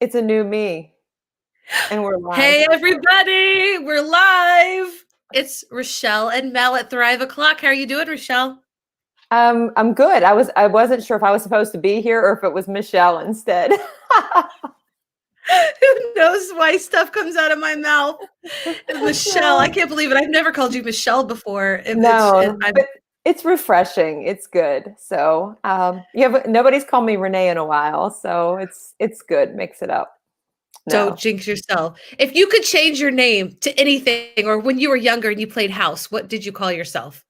It's a new me, and we're live. Hey, everybody, we're live. It's Rachelle and Mel at Thrive O'Clock. How are you doing, Rachelle? I'm good. I wasn't sure if I was supposed to be here or if it was Michelle instead. Who knows why stuff comes out of my mouth? Michelle, I can't believe it. I've never called you Michelle before. But it's refreshing. It's good. So nobody's called me Renee in a while, so it's good. Mix it up. Don't jinx yourself. If you could change your name to anything, or when you were younger and you played house, what did you call yourself?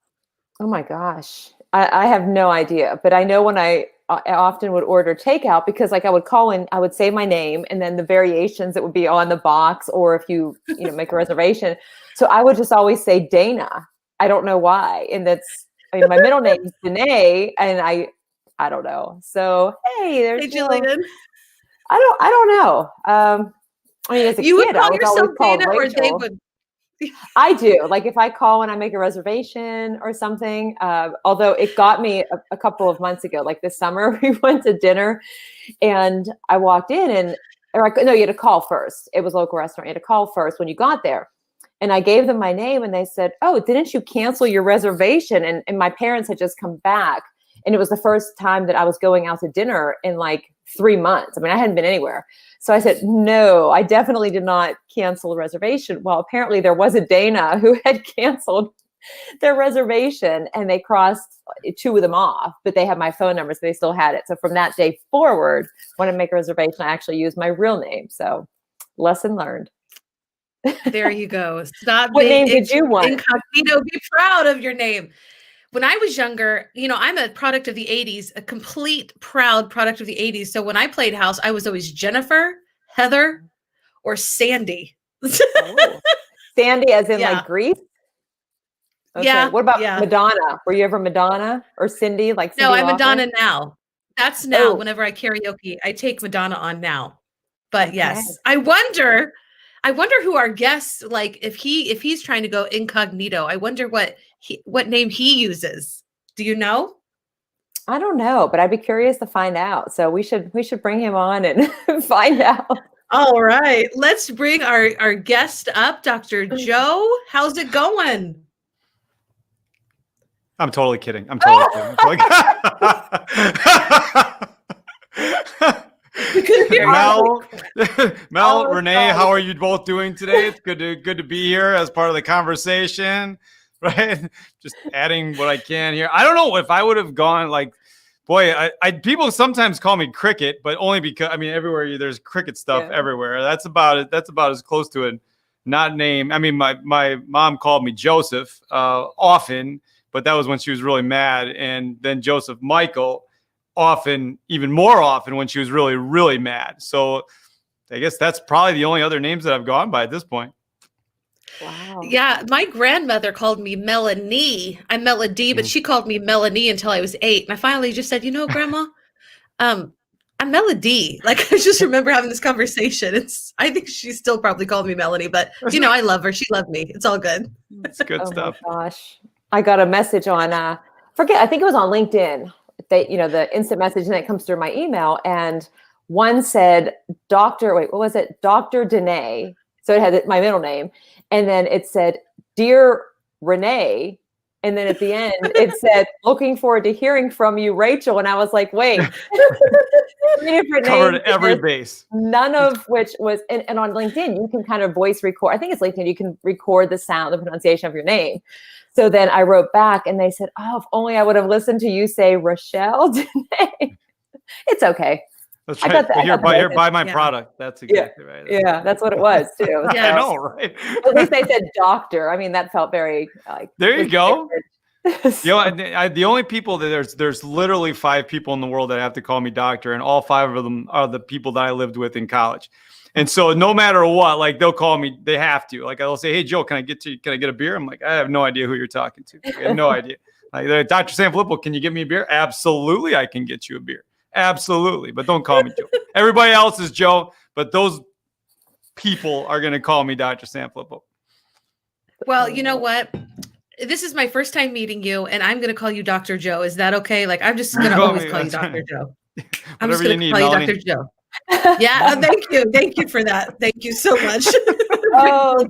Oh my gosh. I have no idea, but I know when I often would order takeout because like I would call in, I would say my name and then the variations that would be on the box, or if you make a reservation. So I would just always say Dana. I don't know why. And my middle name is Danae, and I don't know. So hey, there's Jillian. I don't know. As a kid, I was always called Rachel. Or they would. I do. Like if I call and I make a reservation or something, although it got me a couple of months ago, like this summer, we went to dinner and I walked in no, you had to call first. It was a local restaurant. You had to call first when you got there. And I gave them my name and they said, "Oh, didn't you cancel your reservation?" And my parents had just come back. And it was the first time that I was going out to dinner in like 3 months. I mean, I hadn't been anywhere. So I said, "No, I definitely did not cancel a reservation." Well, apparently there was a Dana who had canceled their reservation and they crossed 2 of them off, but they had my phone number, so they still had it. So from that day forward, when I make a reservation, I actually use my real name. So lesson learned. There you go. Stop. What name did you want? Incognito. Be proud of your name. When I was younger, I'm a product of the 80s, a complete proud product of the 80s. So when I played house, I was always Jennifer, Heather, or Sandy. Oh. Sandy as in like Grease? Okay. Yeah. What about Madonna? Were you ever Madonna or Cindy? Like Cindy No, I'm Lauper? Madonna now. That's now. Whenever I karaoke, I take Madonna on now. But yes, I wonder who our guest, like if he's trying to go incognito, I wonder what name he uses. Do you know? I don't know, but I'd be curious to find out. So we should bring him on and find out. All right, let's bring our guest up, Dr. Joe. How's it going? I'm totally kidding. I'm totally kidding. Mel, Renee, how are you both doing today? It's good to be here as part of the conversation, right? Just adding what I can here. I don't know if I would have gone like, boy, people sometimes call me Cricket, but only because everywhere there's Cricket stuff everywhere. That's about it. That's about as close to it. Not name. I mean, my mom called me Joseph often, but that was when she was really mad, and then Joseph Michael. Even more often when she was really, really mad. So I guess that's probably the only other names that I've gone by at this point. Wow. Yeah. My grandmother called me Melanie. I'm Melody, but she called me Melanie until I was 8. And I finally just said, Grandma, I'm Melody. Like, I just remember having this conversation. I think she still probably called me Melanie, but I love her. She loved me. It's all good. It's good stuff. Oh my gosh. I got a message on, I think it was on LinkedIn. The instant message, and it comes through my email. And one said, Dr. Danae. So it had my middle name. And then it said, "Dear Renee." And then at the end, it said, "Looking forward to hearing from you, Rachel." And I was like, wait. Covered every base. None of which was, and on LinkedIn, you can kind of voice record. I think it's LinkedIn. You can record the sound, the pronunciation of your name. So then I wrote back and they said, "Oh, if only I would have listened to you say Rachelle today." It's okay. That's right. Here, buy my product. That's exactly right. Yeah, that's what it was too. Yeah, I know, right? At least they said doctor. I mean, that felt very like. There you go. The only people that there's literally 5 people in the world that have to call me doctor, and all 5 of them are the people that I lived with in college. And so no matter what, like they'll call me, they have to. Like I'll say, "Hey Joe, can I get a beer?" I'm like, "I have no idea who you're talking to. I have no idea." Like, "Dr. Sanfelippo, can you get me a beer?" "Absolutely, I can get you a beer. Absolutely, but don't call me Joe." Everybody else is Joe, but those people are going to call me Dr. Sanfelippo. Well, you know what? This is my first time meeting you, and I'm going to call you Dr. Joe. Is that okay? Like, I'm just going to always call you Dr. Joe. I'm just going to call you Dr. Joe. Yeah, thank you for that. Thank you so much. Oh,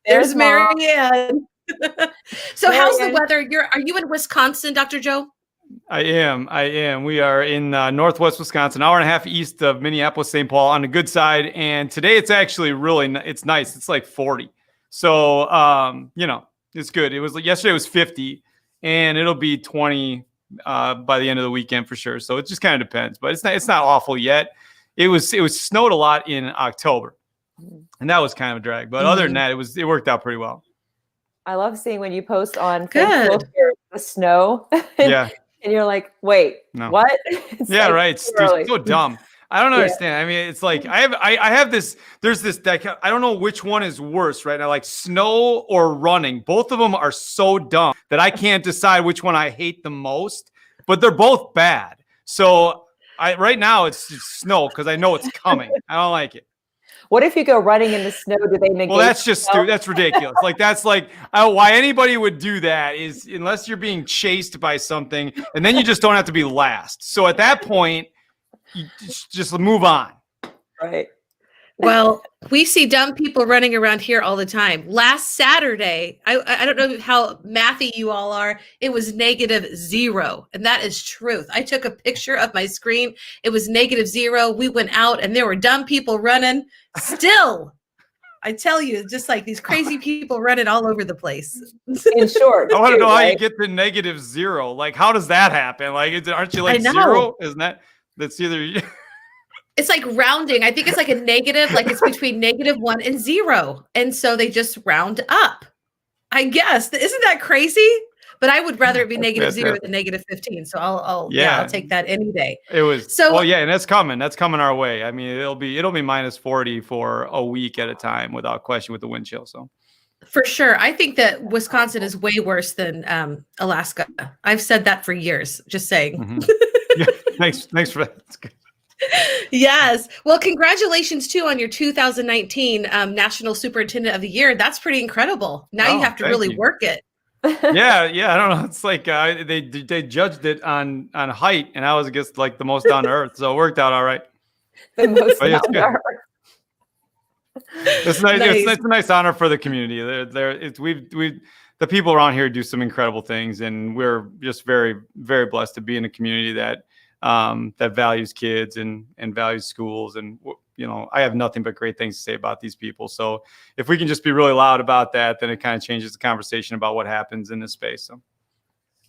there's Mary Ann. So Mary how's Ann. the weather? Are you in Wisconsin, Dr. Joe? I am. We are in northwest Wisconsin, hour and a half east of Minneapolis, St. Paul, on the good side. And today it's actually it's nice. It's like 40. So, it's good. Yesterday was 50, and it'll be 20 by the end of the weekend for sure. So it just kind of depends, but it's not awful yet. It was snowed a lot in October, and that was kind of a drag. But other than that, it worked out pretty well. I love seeing when you post on Facebook the snow. Yeah. And you're like, wait, what? Right. It's so dumb. I don't understand. I mean, it's like I have this. There's this. I don't know which one is worse right now, like snow or running. Both of them are so dumb that I can't decide which one I hate the most. But they're both bad. So right now it's just snow because I know it's coming. I don't like it. What if you go running in the snow? Do they negate? Well, that's just stupid. That's ridiculous. Why anybody would do that is unless you're being chased by something, and then you just don't have to be last. So at that point, you just move on. Right. Well, we see dumb people running around here all the time. Last Saturday, I don't know how mathy you all are. It was -0. And that is truth. I took a picture of my screen. It was -0. We went out and there were dumb people running still. I tell you, just like these crazy people running all over the place. In short. I want to know how you get to -0. Like, how does that happen? Like, aren't you like 0? Isn't that's either... It's like rounding. I think it's like a negative, like it's between -1 and 0. And so they just round up, I guess. Isn't that crazy? But I would rather it be -0 than -15. So I'll take that any day. It was and that's coming. That's coming our way. I mean, it'll be -40 for a week at a time without question with the wind chill. So for sure. I think that Wisconsin is way worse than Alaska. I've said that for years, just saying. Mm-hmm. Yeah, thanks for that. That's good. Yes. Well, congratulations too on your 2019 National Superintendent of the Year. That's pretty incredible. Now you have to really work it. Yeah. I don't know. It's like they judged it on height, and I was against like the most on earth, so it worked out all right. The most on earth. It's nice. It's a nice honor for the community. The people around here do some incredible things, and we're just very, very blessed to be in a community that values kids and values schools. And, I have nothing but great things to say about these people. So if we can just be really loud about that, then it kind of changes the conversation about what happens in this space. So.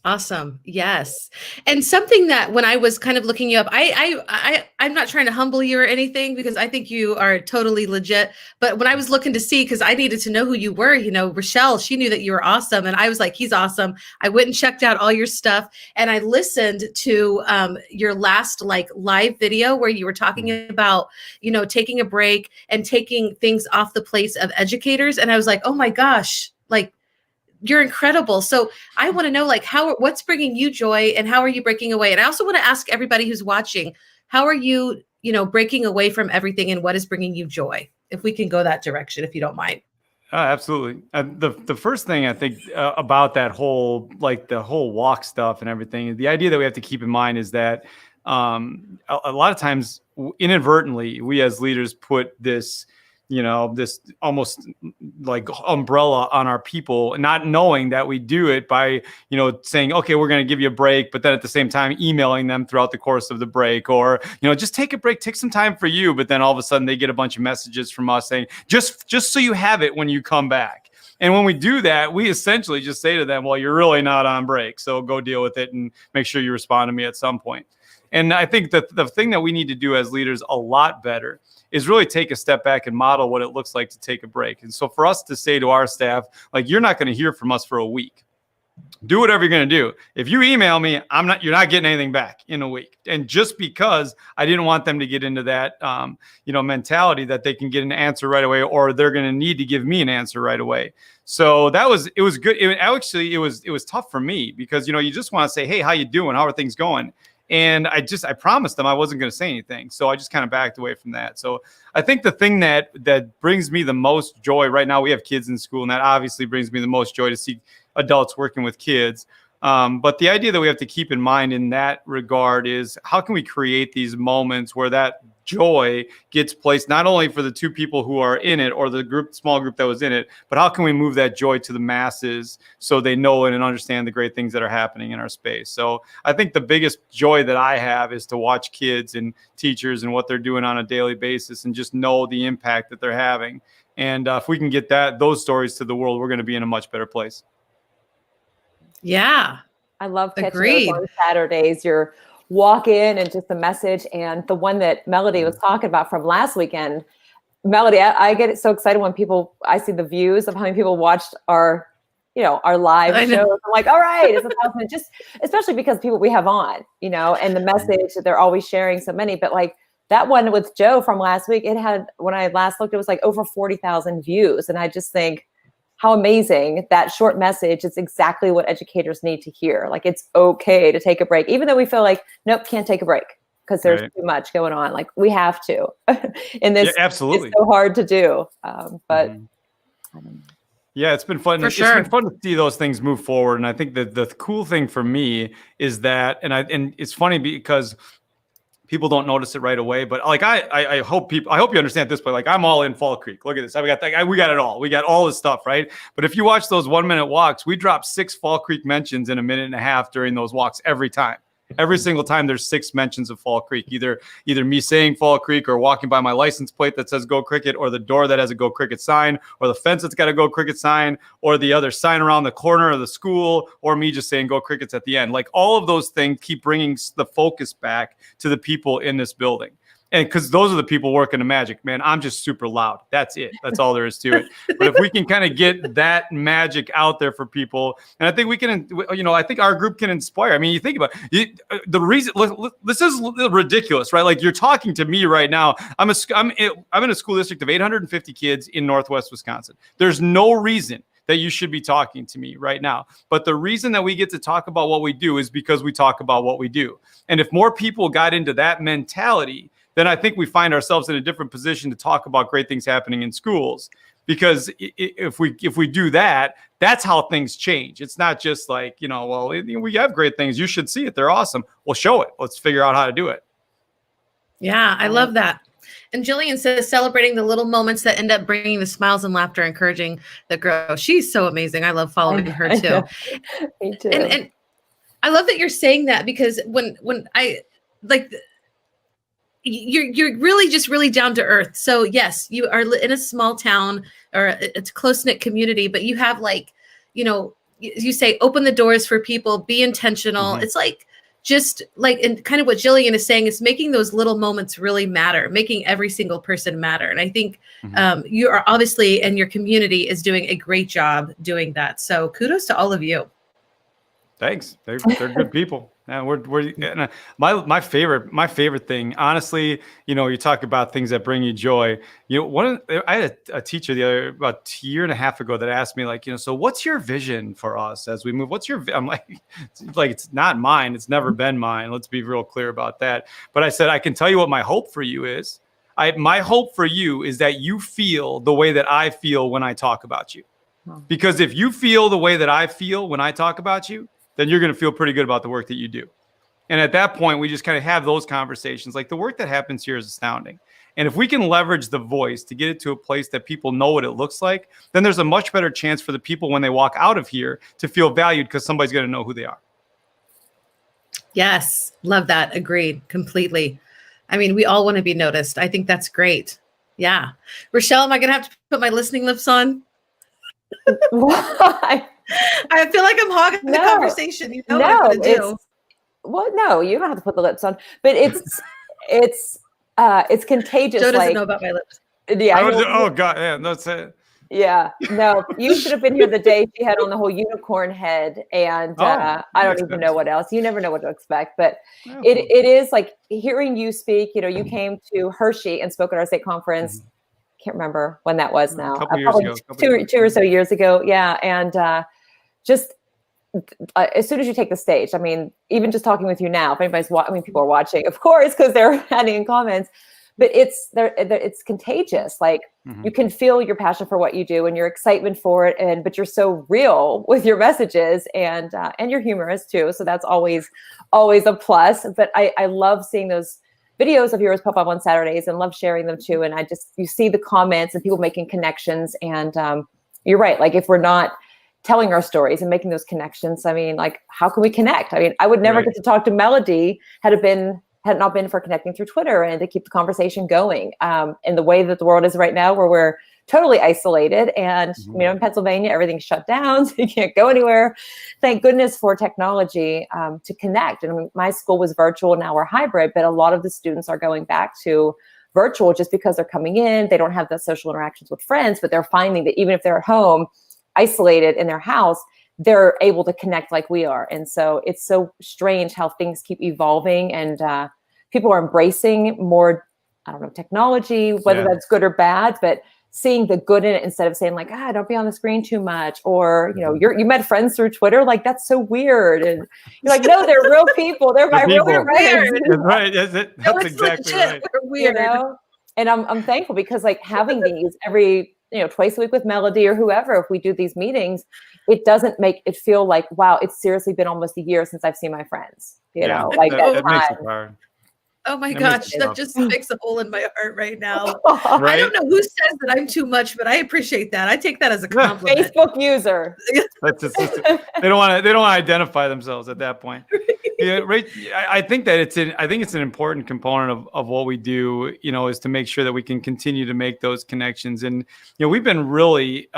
Awesome. Yes. And something that when I was kind of looking you up, I'm not trying to humble you or anything because I think you are totally legit. But when I was looking to see, because I needed to know who you were, Rachelle, she knew that you were awesome. And I was like, he's awesome. I went and checked out all your stuff. And I listened to your last live video where you were talking about, taking a break and taking things off the plates of educators. And I was like, oh my gosh, you're incredible. So I want to know what's bringing you joy and how are you breaking away? And I also want to ask everybody who's watching, how are you, breaking away from everything and what is bringing you joy? If we can go that direction, if you don't mind. Absolutely. The first thing I think about that whole, the whole walk stuff and everything, the idea that we have to keep in mind is that a lot of times inadvertently, we as leaders put this, this almost like umbrella on our people, not knowing that we do it by, saying, okay, we're going to give you a break, but then at the same time, emailing them throughout the course of the break or, just take a break, take some time for you. But then all of a sudden they get a bunch of messages from us saying, just so you have it when you come back. And when we do that, we essentially just say to them, well, you're really not on break. So go deal with it and make sure you respond to me at some point. And I think that the thing that we need to do as leaders a lot better is really take a step back and model what it looks like to take a break. And so for us to say to our staff, you're not going to hear from us for a week. Do whatever you're going to do. If you email me, you're not getting anything back in a week. And just because I didn't want them to get into that, mentality that they can get an answer right away, or they're going to need to give me an answer right away. So it was good. It was tough for me because, you just want to say, hey, how you doing? How are things going? And I promised them I wasn't going to say anything. So I just kind of backed away from that. So I think the thing that brings me the most joy right now, we have kids in school, and that obviously brings me the most joy to see adults working with kids. But the idea that we have to keep in mind in that regard is how can we create these moments where that joy gets placed not only for the 2 people who are in it or the small group that was in it, but how can we move that joy to the masses so they know and understand the great things that are happening in our space. So I think the biggest joy that I have is to watch kids and teachers and what they're doing on a daily basis and just know the impact that they're having. And if we can get those stories to the world, we're going to be in a much better place. Yeah. I love catching those on Saturdays. You're walk in and just the message. And the one that Melody was talking about from last weekend, Melody, I get so excited when I see the views of how many people watched our live shows. I'm like, all right, it's 1,000, just especially because people we have on, and the message that they're always sharing so many, but like that one with Joe from last week, it had, when I last looked, it was like over 40,000 views. And I just think how amazing that short message is exactly what educators need to hear. Like, it's okay to take a break, even though we feel like, nope, can't take a break because there's too much going on. Like, we have to, and this absolutely. It's so hard to do. But I don't know. Yeah, it's been fun. For sure. It's been fun to see those things move forward. And I think that the cool thing for me is that, and it's funny because people don't notice it right away, but like I hope you understand this, but like I'm all in Fall Creek. Look at this. We got it all. We got all this stuff, right? But if you watch those 1-minute walks, we drop 6 Fall Creek mentions in a minute and a half during those walks every time. Every single time there's 6 mentions of Fall Creek, either me saying Fall Creek or walking by my license plate that says Go Cricket, or the door that has a Go Cricket sign, or the fence that's got a Go Cricket sign, or the other sign around the corner of the school, or me just saying Go Crickets at the end. Like, all of those things keep bringing the focus back to the people in this building. And because those are the people working the magic, man. I'm just super loud. That's it. That's all there is to it. But if we can kind of get that magic out there for people, and I think we can, I think our group can inspire. I mean, you think about it, the reason. This is ridiculous, right? Like, you're talking to me right now. I'm in a school district of 850 kids in Northwest Wisconsin. There's no reason that you should be talking to me right now. But the reason that we get to talk about what we do is because we talk about what we do. And if more people got into that mentality, then I think we find ourselves in a different position to talk about great things happening in schools. Because if we do that, that's how things change. It's not just like, we have great things. You should see it. They're awesome. Well, show it. Let's figure out how to do it. Yeah, I love that. And Jillian says, celebrating the little moments that end up bringing the smiles and laughter, encouraging the growth. She's so amazing. I love following her too. Me too. And I love that you're saying that, because when I like, you're really just really down to earth. So yes, you are in a small town or a close-knit community, but you have you say, open the doors for people, be intentional. Mm-hmm. It's like, just like, and kind of what Jillian is saying is making those little moments really matter, making every single person matter. And I think you are obviously, and your community is doing a great job doing that. So kudos to all of you. Thanks. They're good people. And my favorite thing, honestly, you talk about things that bring you joy. I had a teacher about a year and a half ago that asked me, like, so what's your vision for us as we move? I'm like, it's not mine. It's never been mine. Let's be real clear about that. But I said, I can tell you what my hope for you is. My hope for you is that you feel the way that I feel when I talk about you. Because if you feel the way that I feel when I talk about you, then you're going to feel pretty good about the work that you do. And at that point, we just kind of have those conversations. Like, the work that happens here is astounding. And if we can leverage the voice to get it to a place that people know what it looks like, then there's a much better chance for the people when they walk out of here to feel valued, because somebody's going to know who they are. Yes. Love that. Agreed. Completely. I mean, we all want to be noticed. I think that's great. Yeah. Rachelle, am I going to have to put my listening lips on? Why? I feel like I'm hogging the conversation. You know what I'm going to do. Well, no, you don't have to put the lips on, but it's contagious. Joe doesn't know about my lips. Yeah. Oh God, yeah, that's it. Yeah, no, you should have been here the day she had on the whole unicorn head, and I don't even know what else. You never know what to expect, but it is like hearing you speak. You came to Hershey and spoke at our state conference. Mm-hmm. Can't remember when that was now. Probably two or so years ago. Yeah, and just as soon as you take the stage, I mean, even just talking with you now, if anybody's people are watching, of course, because they're adding in comments, but it's contagious. Like, you can feel your passion for what you do and your excitement for it. But you're so real with your messages, and you're humorous too. So that's always a plus. But I love seeing those, videos of yours pop up on Saturdays and love sharing them too. And you see the comments and people making connections. And you're right. Like if we're not telling our stories and making those connections, I mean, like, how can we connect? I mean, I would never get to talk to Melody had it not been for connecting through Twitter and to keep the conversation going. In the way that the world is right now, where we're totally isolated and, in Pennsylvania, everything's shut down, so you can't go anywhere. Thank goodness for technology to connect. And I mean, my school was virtual, now we're hybrid, but a lot of the students are going back to virtual just because they're coming in. They don't have the social interactions with friends, but they're finding that even if they're at home, isolated in their house, they're able to connect like we are. And so it's so strange how things keep evolving, and people are embracing more, technology, whether that's good or bad, but seeing the good in it instead of saying like, don't be on the screen too much, or, you met friends through Twitter. Like, that's so weird. And you're like, no, they're real people. They're my real friends. That's right. That's exactly right. Weird. And I'm thankful because like having these every, twice a week with Melody or whoever, if we do these meetings, it doesn't make it feel like, wow, it's seriously been almost a year since I've seen my friends, like that makes it hard. Oh my gosh, that just makes a hole in my heart right now. Right? I don't know who says that I'm too much, but I appreciate that. I take that as a compliment. Facebook user. They don't want to identify themselves at that point. Yeah, right. I think that it's an important component of what we do, is to make sure that we can continue to make those connections. And we've been really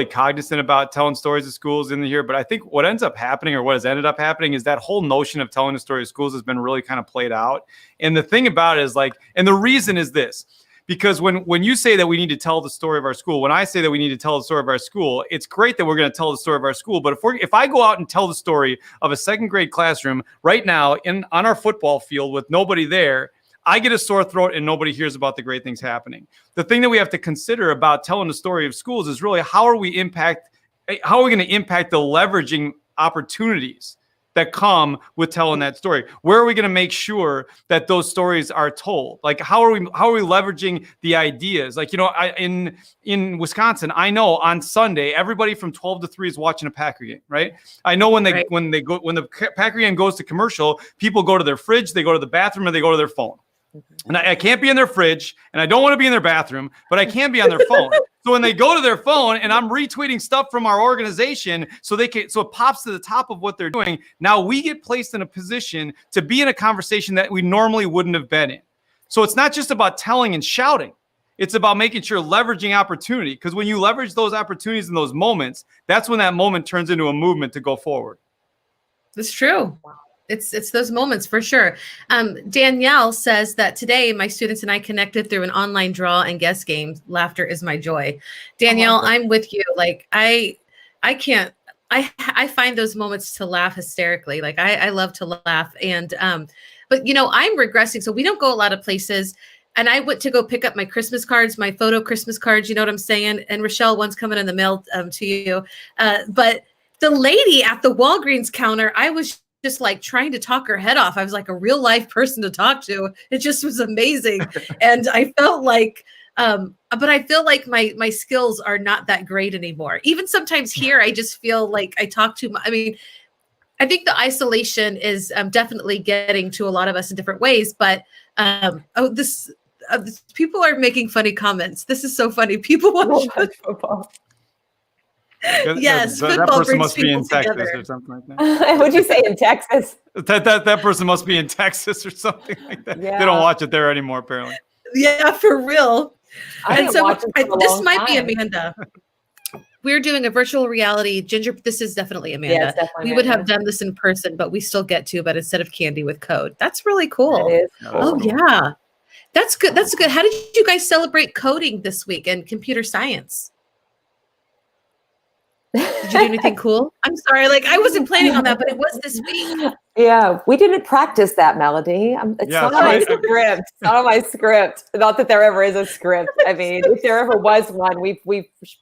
cognizant about telling stories of schools in here, but I think what ends up happening, or what has ended up happening, is that whole notion of telling the story of schools has been really kind of played out. And the thing about it is and the reason is this, because when you say that we need to tell the story of our school, when I say that we need to tell the story of our school, it's great that we're going to tell the story of our school. But if I go out and tell the story of a second grade classroom right now on our football field with nobody there, I get a sore throat and nobody hears about the great things happening. The thing that we have to consider about telling the story of schools is really how are we going to impact the leveraging opportunities that come with telling that story? Where are we going to make sure that those stories are told? Like, how are we leveraging the ideas? Like, in Wisconsin, I know on Sunday, everybody from 12 to 3 is watching a Packer game, right? I know when the Packer game goes to commercial, people go to their fridge, they go to the bathroom, and they go to their phone. And I can't be in their fridge, and I don't want to be in their bathroom, but I can be on their phone. So when they go to their phone and I'm retweeting stuff from our organization, so it pops to the top of what they're doing, now we get placed in a position to be in a conversation that we normally wouldn't have been in. So it's not just about telling and shouting. It's about making sure leveraging opportunity, because when you leverage those opportunities in those moments, that's when that moment turns into a movement to go forward. That's true. It's those moments for sure. Danielle says that today my students and I connected through an online draw and guess game. Laughter is my joy. Danielle, I'm with you. Like I find those moments to laugh hysterically. Like I love to laugh. And but I'm regressing. So we don't go a lot of places. And I went to go pick up my Christmas cards, my photo Christmas cards. You know what I'm saying? And Rachelle, one's coming in the mail to you. But the lady at the Walgreens counter, I was just like trying to talk her head off. I was like a real life person to talk to. It just was amazing. And I felt like, but I feel like my skills are not that great anymore. Even sometimes here, I just feel like I talk too much. I mean, I think the isolation is definitely getting to a lot of us in different ways, but people are making funny comments. This is so funny. People watch football. Yes, that person must be in Texas or something like that. What'd you say, in Texas? That person must be in Texas or something like that. Yeah. They don't watch it there anymore, apparently. Yeah, for real. And so this might be Amanda. We're doing a virtual reality Ginger. This is definitely Amanda. Yeah, definitely we would have done this in person, but we still get to, but instead of candy with code. That's really cool. That is cool. Yeah. That's good. That's good. How did you guys celebrate coding this week and computer science? Did you do anything cool? I'm sorry, I wasn't planning on that, but it was this week. Yeah, we didn't practice that, Melody. It's not on my script. It's not on my script. Not that there ever is a script. I mean, if there ever was one, we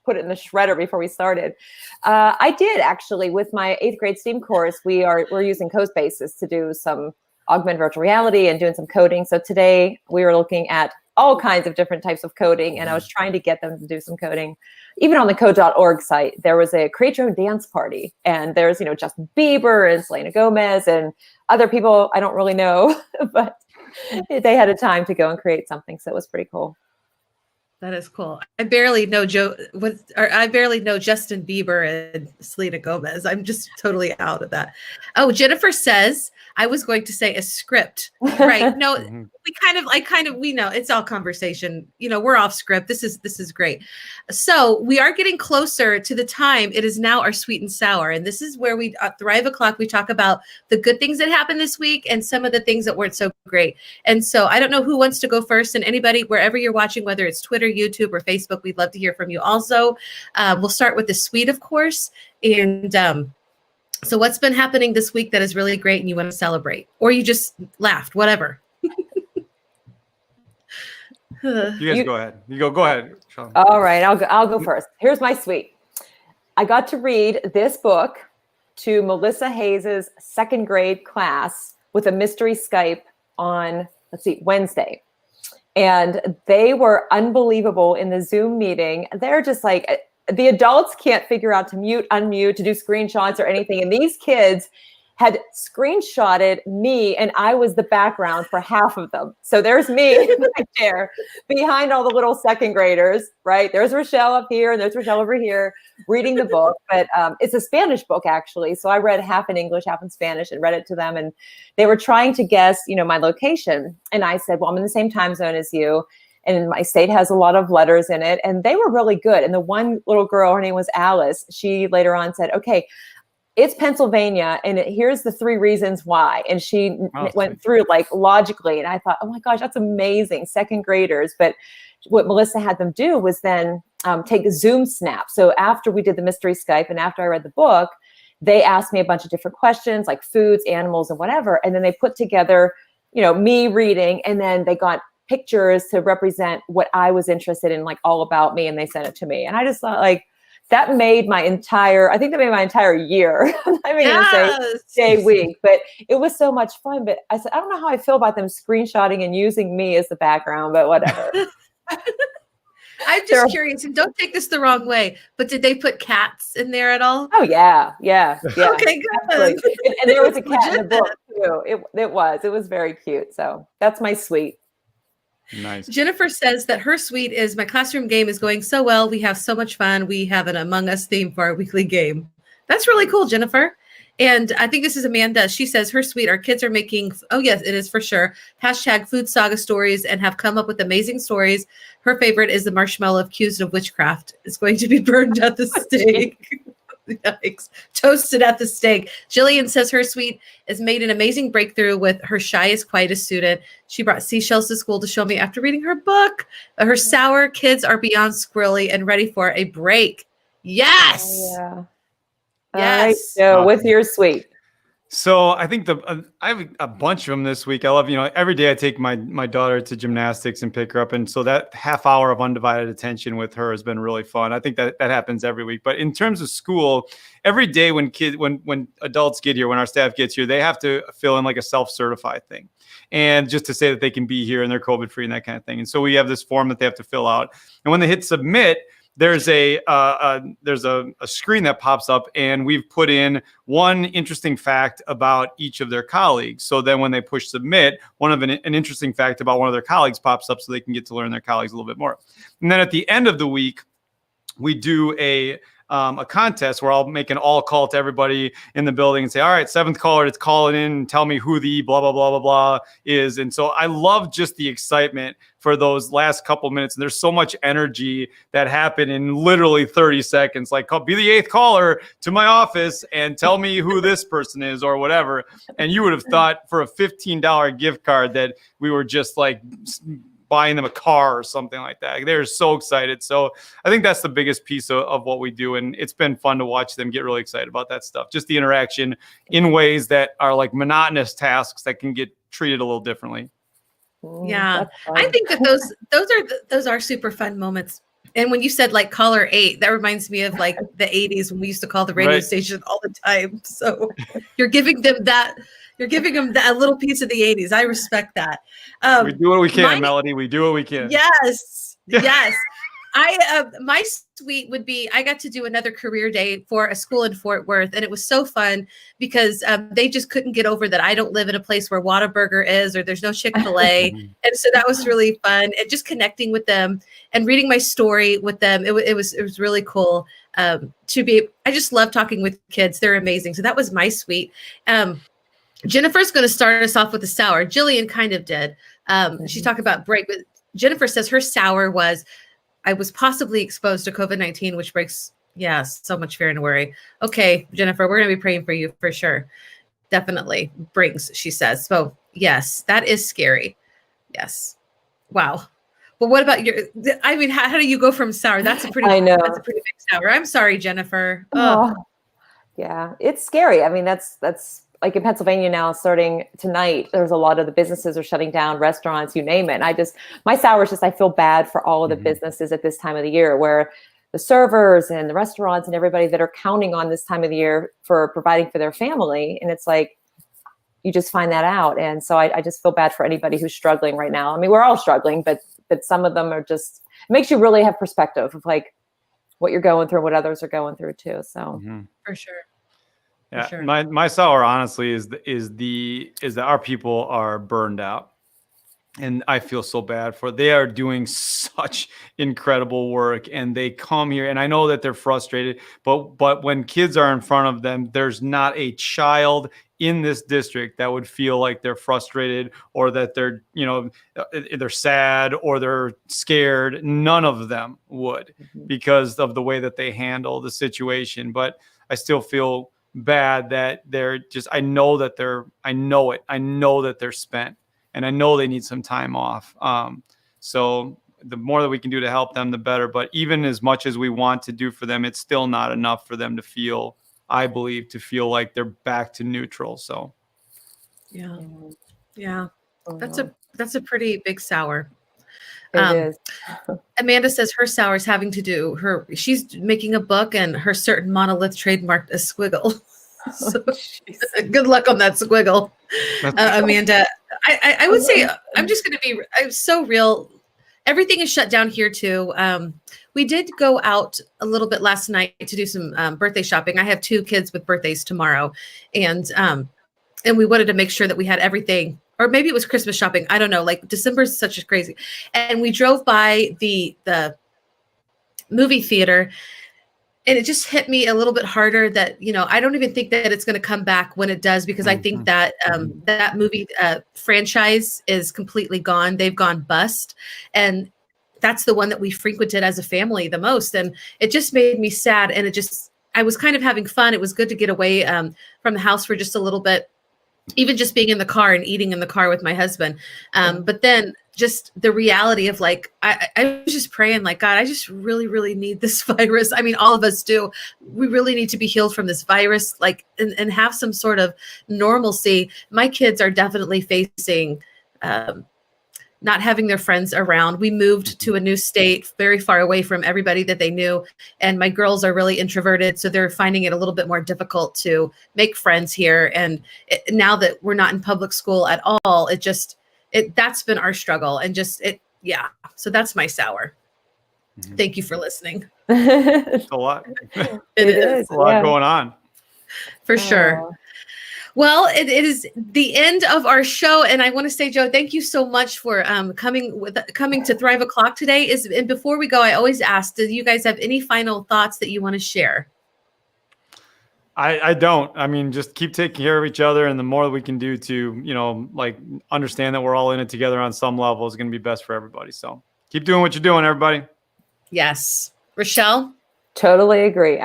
put it in the shredder before we started. I did actually with my 8th grade STEAM course. We're using CodeSpaces to do some augmented virtual reality and doing some coding. So today we were looking at all kinds of different types of coding, and I was trying to get them to do some coding. Even on the code.org site, there was a create your own dance party, and there's, Justin Bieber and Selena Gomez and other people I don't really know, but they had a time to go and create something. So it was pretty cool. That is cool. I barely know I barely know Justin Bieber and Selena Gomez. I'm just totally out of that. Oh, Jennifer says, I was going to say a script. Right. No, we know it's all conversation. We're off script. This is great. So we are getting closer to the time. It is now our sweet and sour. And this is where we, at 5 o'clock, we talk about the good things that happened this week and some of the things that weren't so great. And so I don't know who wants to go first, and anybody, wherever you're watching, whether it's Twitter, YouTube, or Facebook, we'd love to hear from you also. We'll start with the sweet, of course. And so what's been happening this week that is really great and you want to celebrate, or you just laughed, whatever. You guys go ahead. Go ahead, Sean. All right, I'll go first. Here's my sweet. I got to read this book to Melissa Hayes's second grade class with a mystery Skype on, Wednesday. And they were unbelievable in the Zoom meeting. They're just like, the adults can't figure out to mute, unmute, to do screenshots or anything. And these kids had screenshotted me, and I was the background for half of them. So there's me in my chair behind all the little second graders, right? There's Rachelle up here and there's Rachelle over here reading the book. But it's a Spanish book, actually. So I read half in English, half in Spanish, and read it to them. And they were trying to guess, my location. And I said, well, I'm in the same time zone as you. And my state has a lot of letters in it. And they were really good. And the one little girl, her name was Alice, she later on said, okay, it's Pennsylvania, and here's the 3 reasons why. And she went through logically. And I thought, oh my gosh, that's amazing. Second graders. But what Melissa had them do was then take a Zoom snap. So after we did the mystery Skype and after I read the book, they asked me a bunch of different questions like foods, animals, and whatever. And then they put together, me reading, and then they got pictures to represent what I was interested in, all about me. And they sent it to me. And I just thought that made my entire year. I mean, yes. Day, week, but it was so much fun. But I said, I don't know how I feel about them screenshotting and using me as the background, but whatever. I'm just curious, and don't take this the wrong way, but did they put cats in there at all? Oh yeah. Okay, good. And there was a cat in the book too. It was very cute. So that's my sweet. Nice. Jennifer says that her sweet is, my classroom game is going so well. We have so much fun. We have an Among Us theme for our weekly game. That's really cool, Jennifer. And I think this is Amanda. She says her sweet, our kids are making, oh yes, it is for sure, #food saga stories and have come up with amazing stories. Her favorite is the marshmallow accused of witchcraft. It's going to be burned at the stake. Yikes. Toasted at the stake. Jillian says her sweet has made an amazing breakthrough with her shyest, quietest student. She brought seashells to school to show me after reading her book. Her sour kids are beyond squirrely and ready for a break. Yes. Yeah. Yes. All right, so what's your sweet? So I think I have a bunch of them this week. I love, every day I take my daughter to gymnastics and pick her up. And so that half hour of undivided attention with her has been really fun. I think that happens every week. But in terms of school, every day when adults get here, when our staff gets here, they have to fill in a self-certified thing. And just to say that they can be here and they're COVID-free and that kind of thing. And so we have this form that they have to fill out. And when they hit submit, there's a screen that pops up, and we've put in one interesting fact about each of their colleagues. So then when they push submit, an interesting fact about one of their colleagues pops up so they can get to learn their colleagues a little bit more. And then at the end of the week, we do a contest where I'll make an all call to everybody in the building and say, all right, 7th caller, let's call it in and tell me who the blah, blah, blah, blah, blah is. And so I love just the excitement for those last couple minutes. And there's so much energy that happened in literally 30 seconds. Be the 8th caller to my office and tell me who this person is or whatever. And you would have thought for a $15 gift card that we were just buying them a car or something like that. They're so excited. So I think that's the biggest piece of what we do. And it's been fun to watch them get really excited about that stuff. Just the interaction in ways that are monotonous tasks that can get treated a little differently. Yeah. I think that those are super fun moments. And when you said caller 8, that reminds me of the 80s when we used to call the radio station all the time. So you're giving them that. You're giving them that little piece of the 80s. I respect that. We do what we can, Melody. We do what we can. Yes. Yes. My suite would be, I got to do another career day for a school in Fort Worth, and it was so fun because they just couldn't get over that I don't live in a place where Whataburger is or there's no Chick-fil-A. And so that was really fun, and just connecting with them and reading my story with them. It was really cool to be. I just love talking with kids. They're amazing. So that was my suite. Jennifer's going to start us off with a sour. Jillian kind of did. She talked about break, but Jennifer says her sour was, I was possibly exposed to COVID-19, which breaks, so much fear and worry. Okay, Jennifer, we're going to be praying for you for sure. Definitely brings, she says. So yes, that is scary. Yes. Wow. Well, what about how do you go from sour? That's a pretty big sour. I'm sorry, Jennifer. Oh, yeah, it's scary. I mean, that's like in Pennsylvania now, starting tonight, there's a lot of the businesses are shutting down, restaurants, you name it. And my sour is just, I feel bad for all of the businesses at this time of the year, where the servers and the restaurants and everybody that are counting on this time of the year for providing for their family. And it's like, you just find that out. And so I just feel bad for anybody who's struggling right now. I mean, we're all struggling, but some of them are just, it makes you really have perspective of like what you're going through, what others are going through too. So for sure. Yeah, sure. my sour honestly is that our people are burned out, and I feel so bad for. They are doing such incredible work, and they come here, and I know that they're frustrated. But when kids are in front of them, there's not a child in this district that would feel like they're frustrated or that they're they're sad or they're scared. None of them would, because of the way that they handle the situation. But I still feel bad that they're just, I know that they're spent, and I know they need some time off. So the more that we can do to help them, the better. But even as much as we want to do for them, it's still not enough for them to feel, I believe, like they're back to neutral. So yeah, that's a pretty big sour. It is. Amanda says her sour is having to do she's making a book, and her certain monolith trademarked a squiggle. So good luck on that squiggle, Amanda. I would say I'm so real. Everything is shut down here too. We did go out a little bit last night to do some birthday shopping. I have 2 kids with birthdays tomorrow, and we wanted to make sure that we had everything. Or maybe it was Christmas shopping. I don't know. Like December is such a crazy. And we drove by the movie theater, and it just hit me a little bit harder that, I don't even think that it's going to come back when it does, because I think that that movie franchise is completely gone. They've gone bust. And that's the one that we frequented as a family the most. And it just made me sad. And I was kind of having fun. It was good to get away from the house for just a little bit. Even just being in the car and eating in the car with my husband. But then just the reality of like, I was just praying like, God, I just really, really need this virus. I mean, all of us do. We really need to be healed from this virus, like, and have some sort of normalcy. My kids are definitely facing not having their friends around. We moved to a new state, very far away from everybody that they knew. And my girls are really introverted, so they're finding it a little bit more difficult to make friends here. And now that we're not in public school at all, that's been our struggle. And so that's my sour. Thank you for listening. It's a lot. It is a lot going on. For sure. Well, it is the end of our show, and I want to say, Joe, thank you so much for coming to Thrive O'Clock today. And before we go, I always ask, do you guys have any final thoughts that you want to share? I don't. I mean, just keep taking care of each other, and the more that we can do to, like, understand that we're all in it together on some level is going to be best for everybody. So keep doing what you're doing, everybody. Yes. Rachelle? Totally agree.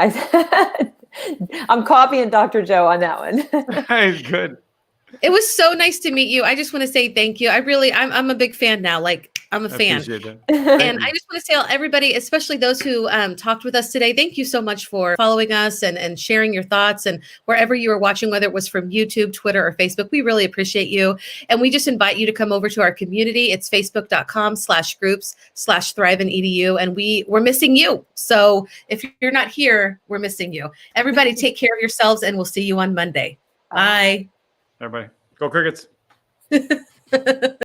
I'm copying Dr. Joe on that one. Hey, good. It was so nice to meet you. I just want to say thank you. I'm a big fan now. Like, I'm a fan. Appreciate that. And I just want to tell everybody, especially those who talked with us today, thank you so much for following us and sharing your thoughts, and wherever you are watching, whether it was from YouTube, Twitter, or Facebook. We really appreciate you. And we just invite you to come over to our community. It's facebook.com/groups/thrive-and-edu. And we're missing you. So if you're not here, we're missing you. Everybody take care of yourselves, and we'll see you on Monday. Bye. Everybody, go Crickets.